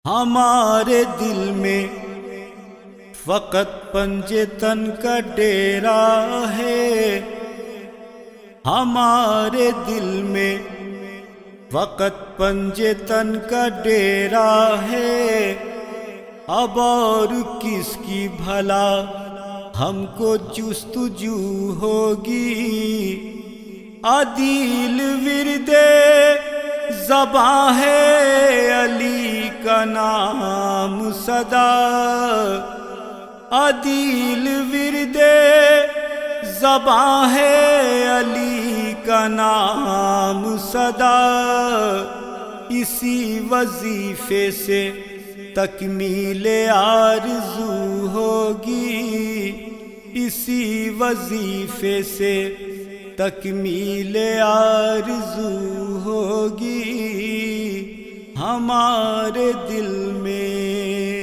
ہمارے دل میں فقط پنجے تن کا ڈیرا ہے، ہمارے دل میں فقط پنجے تن کا ڈیرا ہے۔ اب اور کس کی بھلا ہم کو جستجو ہوگی، عدیل ورد زباں ہے علی کا نام صدا، عدیل ورد زباں ہے علی کا نام صدا۔ اسی وظیفے سے تکمیل آرزو ہوگی، اسی وظیفے سے تکمیل آرزو ہوگی ہمارے دل میں۔